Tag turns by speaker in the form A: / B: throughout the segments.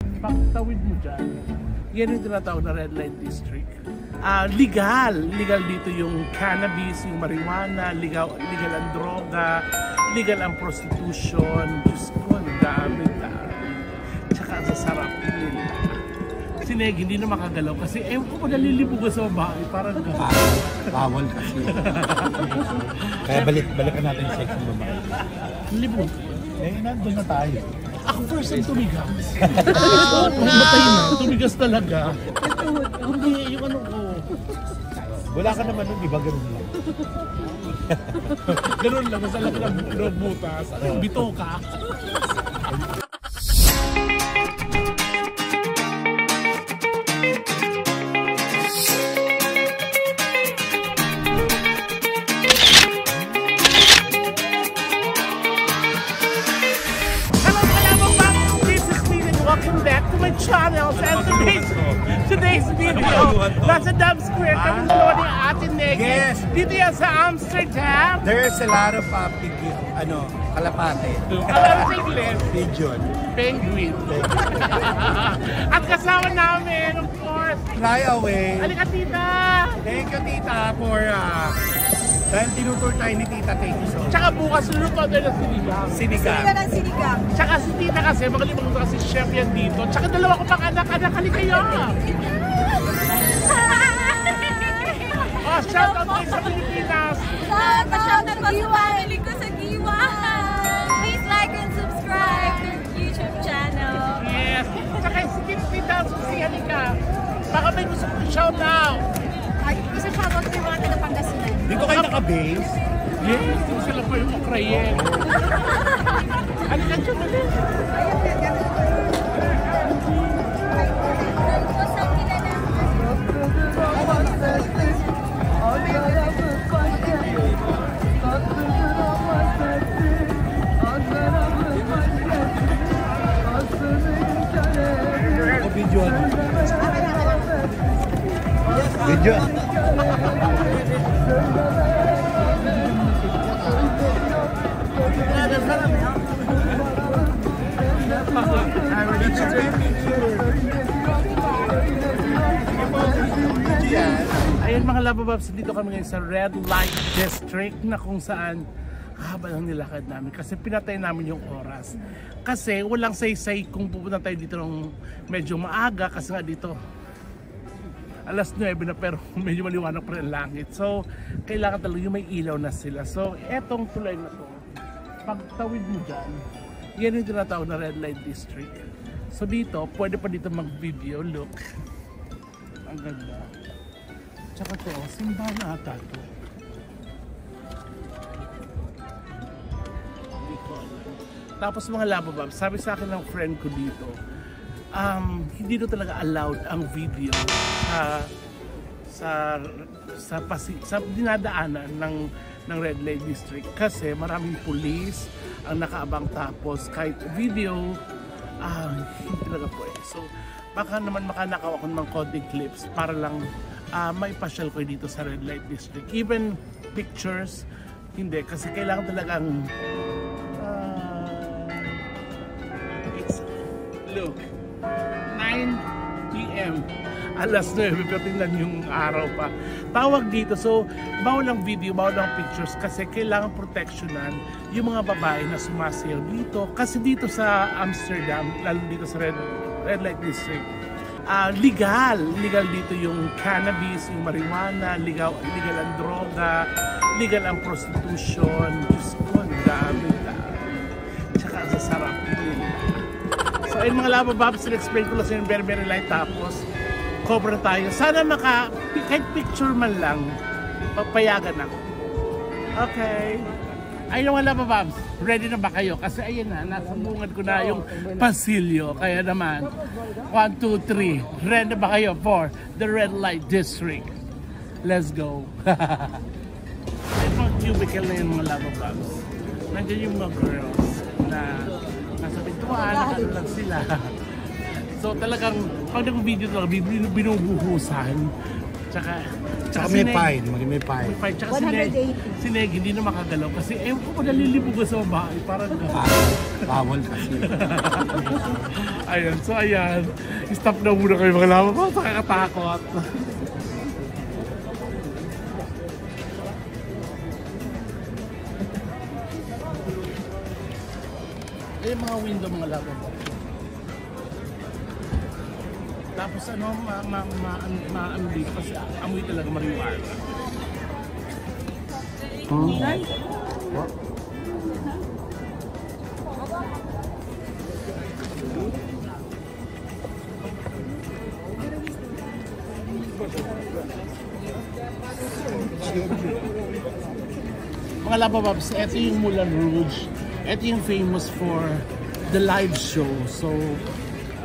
A: Pagtawid mo dyan, yan yung tinatawag na red light district. Legal dito yung cannabis, yung marijuana, legal ang droga, legal ang prostitution. Diyos ko, ang dami. Tsaka ang sasarap nila. Si Neg, hindi na makagalaw kasi ewan ko pa nalilibugan sa babae, parang
B: bawal kasi. Kaya balikan natin yung sex ng babae.
A: Libog.
B: Nandun na tayo.
A: Ako first ang tumigas. Matay na, tumigas talaga. Hindi, yung ano ko.
B: Wala ka naman nun, di ba ganun lang?
A: Ganun lang, basta lang ng butas. Bito ka. Channel and today's video nasa Dub Square kami dalawa ni Ate Neg.
B: Yes.
A: Dito yan sa Amsterdam.
B: There's a lot of kalapate.
A: Alam sa English?
B: Pigeon.
A: Penguin. At kasama namin, of course,
B: Fly away.
A: halika tita.
B: Thank you, tita, for dahil tinutur tayo ni tita. Thank you so much.
A: Tsaka bukas luluto tayo ng sinigang.
B: Sinigang.
C: ng sinigang.
A: Tsaka si tita kasi, magaling mo kasi chef yan dito. Tsaka dalawa ko pang anak, halika kayo. Oh, shout out kayo sa Pilipinas.
C: Shout out sa family ko sa Giwa. Please like and subscribe to YouTube channel.
A: Yes. Tsaka si tita, Susi, halika. Baka may gusto kong shout out.
C: Ay, isa shout out sa mga taga Pangasinan.
B: Dito kayo naka-base?
A: Yes, sila pa yung Ukraine. Halika dyan ulit.
B: Video ano? Video?
A: Ayun mga labababs, dito kami ngayon sa Red Light District na kung saan haba lang nilakad namin kasi pinatay namin yung oras. Kasi walang saysay kung pupunta tayo dito ng medyo maaga kasi nga dito alas 9 na pero medyo maliwanag pa rin ang langit. So kailangan talaga yung may ilaw na sila. So etong tulay na to, pagtawid mo dyan, yan yung tinatawag na Red Light District. So dito, pwede pa dito mag-video. Look, ang ganda. Tsaka to, simbahan na ata to. Tapos mga lababab, sabi sa akin ng friend ko dito, hindi do talaga allowed ang video sa dinadaanan ng Red Light District kasi maraming pulis ang nakaabang, tapos kahit video hindi talaga pwede. So baka naman makanakaw ako ng konting clips para lang maipasyal ko dito sa Red Light District. Even pictures, hindi kasi kailangan talagang look, 9 PM. Alas 9, pero tingnan yung araw pa. Tawag dito, so bawal ang video, bawal ang pictures kasi kailangan protectionan yung mga babae na sumasayaw dito. Kasi dito sa Amsterdam, lalo dito sa Red Light District, legal dito yung cannabis, yung marijuana, legal ang droga, legal ang prostitution. Diyos ko, ang dami. Tsaka ang sasarap nila. So ayun mga labababs, explain ko lang sa inyo very light, tapos cobra tayo. Sana kahit picture man lang, papayagan ako. Okay. Ayun mga labababs, ready na ba kayo? Kasi ayun na, nasa bungad ko na yung pasilyo. Kaya naman, 1, 2, 3, ready na ba kayo for the Red Light District? Let's go. Ay mga cubicle na yung mga labababs. Nandiyan yung mga girls na nasa pintuan, nakano lang sila. So talagang pag nag-video talaga, binubuhusan.
B: Tsaka may fine, may fine.
A: Tsaka si Neg hindi na makagalaw kasi ewan ko pa nalilibugan sa babae. Parang
B: Bawal kasi.
A: Ayan, so ayan. Stop na muna kayo mga lama. Bakit nakakatakot? Yung mga window mga lama mo. Tapos ano, dito kasi amoy talaga marijuana. Mga labababs, ito yung Moulin Rouge. Ito yung famous for the live show. So,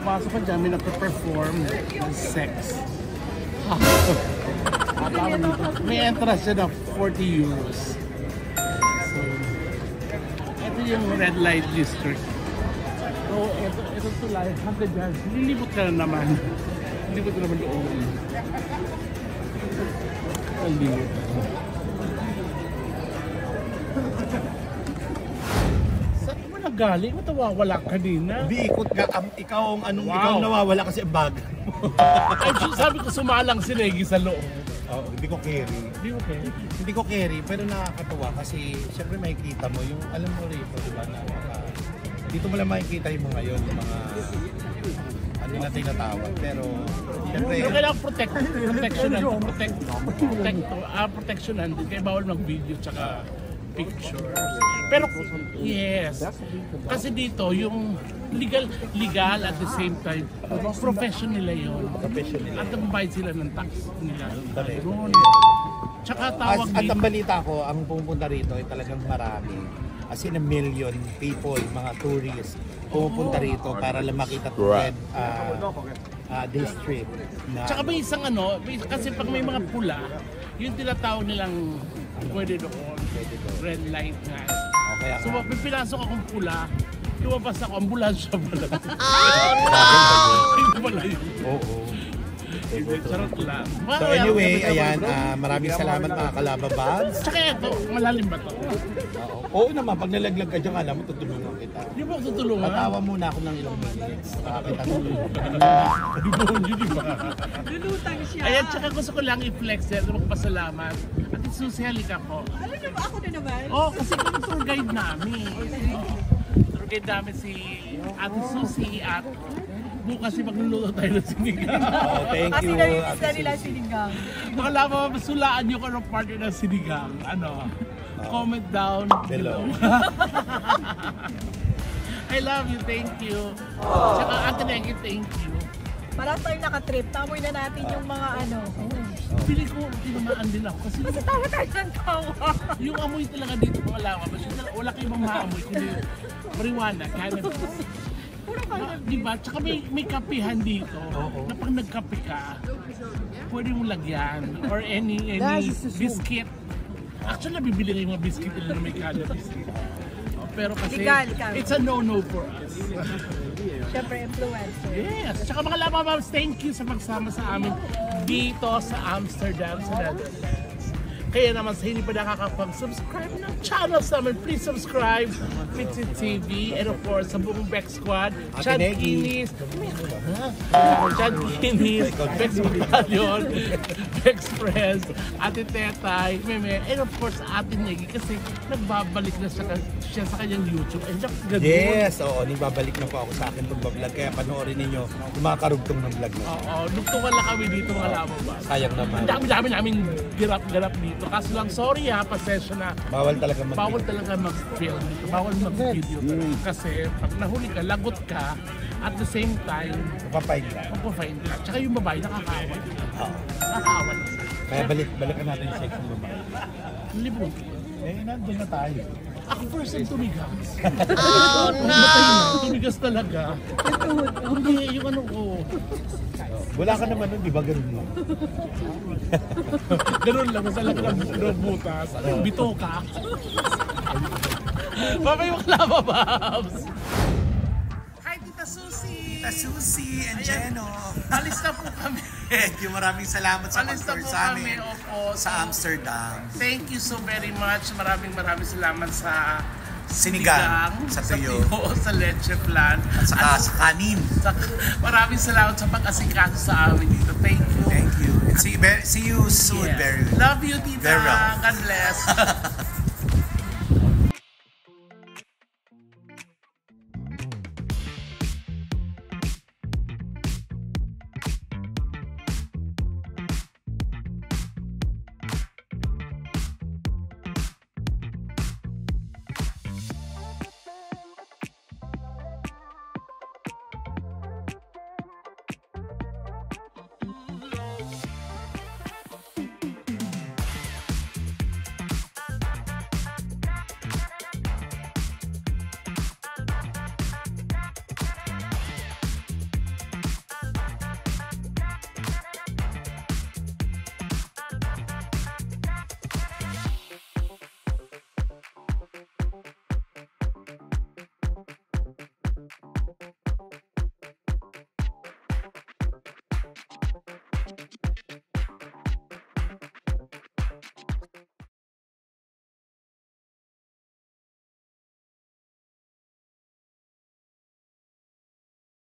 A: pasok ka dyan, may nagpa-perform ng sex. May entrance siya na 40 euros. So, ito yung red light district. So, ito tulay, hanggang dyan, lilibot ka na naman. Lilibot ka naman doon. Ang libot. Saan mo nagaling? Matawawala kanina.
B: Hindi, ikot ka. Ikaw nawawala kasi ang bag.
A: Ay, sabi ko sumalang si Negi sa loob.
B: Oo, hindi ko carry. Hindi ko carry, pero nakakatawa kasi syempre makikita mo yung, alam mo rito, di ba, dito mo lang makikita yung mga yun, yung mga ano na tinatawag. Pero syempre,
A: kailangan protectionan din. Kaya bawal mag-video tsaka pictures. Pero yes, kasi dito yung legal at the same time profession nila yun. At nagbayad sila ng tax nila. Tsaka tawag
B: at ang balita ko, ang pumunta rito ay talagang marami. As in a million people, mga tourists, pumupunta rito para lang makita red district.
A: Tsaka may isang ano, kasi pag may mga pula, yung tinatawag nilang pwede doon, red light nga.
B: Okay,
A: so pag pinasok akong pula, lumabas ako, ambulansya pala. Hindi pala yun.
B: Oo.
A: Charot lang.
B: So anyway, ayan, maraming salamat mga kalabababs.
A: Tsaka ito, malalim ba ito?
B: Oo naman, pag nalaglag ka dyan, alam mo, tutulungan kita.
A: Di ba ako tutulungan?
B: Patawa muna ako ng ilang minutes. Kita tulungan.
A: Di ba?
C: Lulutang siya.
A: Ayan, tsaka gusto ko lang i-flex yan, magpasalamat. At isusi, halika po.
C: Alam niyo ba ako na naman?
A: Kasi kung tour guide namin. Tour guide namin si Ate Susie at bukas magluluto tayo ng sinigang.
B: Oh, thank
C: Kasi
B: you.
C: narinis na nila sinigang.
A: Baka lang masulaan nyo kung anong partner ng sinigang. Comment down below. I love you, thank you. Tsaka Ate Negi, thank you.
C: Parang tayo nakatrip, tamoy na natin yung mga
A: Pili ko, tinamaan din ako.
C: Kasi tawa tayo ng tawa.
A: Yung amoy talaga dito, mga lawa. Wala kayong mga maamoy, kundi marijuana, cannabis. Diba? Tsaka may kapihan dito na pag nagkape ka, pwede mong lagyan or any biscuit. Actually, nabibili nga yung mga biscuit na may cannabis. Pero kasi, it's a no-no for us.
C: Siyempre, influencer.
A: Yes. Tsaka mga labababs, thank you sa pagsama sa amin dito sa Amsterdam, sa Netherlands. Kaya naman sa hindi pa nakakapag-subscribe ng channels namin, please subscribe, Fitsit TV, and of course, sa buong Bex Squad, Chad Guinness, Bex Battalion, Bex Press, Ate Tetay, Meme, and of course, Ate Negi, kasi nagbabalik na siya sa kanyang YouTube. And
B: yes, oo, nagbabalik na po ako sa akin itong vlog, kaya panoorin ninyo yung mga karugtong ng vlog na.
A: Oo, lugtungan lang kami dito mga lababas.
B: Sayang naman.
A: Ang dami namin girap-girap dito. Kaso lang, sorry pasensya na.
B: Bawal talaga
A: mag-film dito. Bawal mag-video dito. Kasi pag nahuli ka, lagot ka, at the same time,
B: Mapapain ka.
A: Tsaka yung babae, nakakawa. Nakakawa na siya.
B: Kaya balikan natin yung sex ng babae.
A: Libon.
B: Nandun na tayo.
A: Ako first ang tumigas. Tumigas talaga. Hindi, yung ano ko.
B: Wala ka naman nun, di ba ganun mo?
A: Ganun lang, sa laki ng butas. Bito ka. Babay mga labababs! Hi, Tita Susie!
D: Tita Susie and Jeno.
A: Alis na po kami.
D: Thank you. Maraming salamat sa
A: Alis na
D: pag-tour
A: po
D: sa
A: kami.
D: amin
A: Opo.
D: sa Amsterdam.
A: Thank you so very much. Maraming salamat sa
D: Sinigang, sa tuyo,
A: sa leche flan.
D: at saka sa kanin.
A: Maraming salamat sa pag-asikaso sa amin dito. Thank you.
D: Thank you. And see you soon,
A: Yes.
D: very
A: Love you, Tita.
D: Very well.
A: God bless.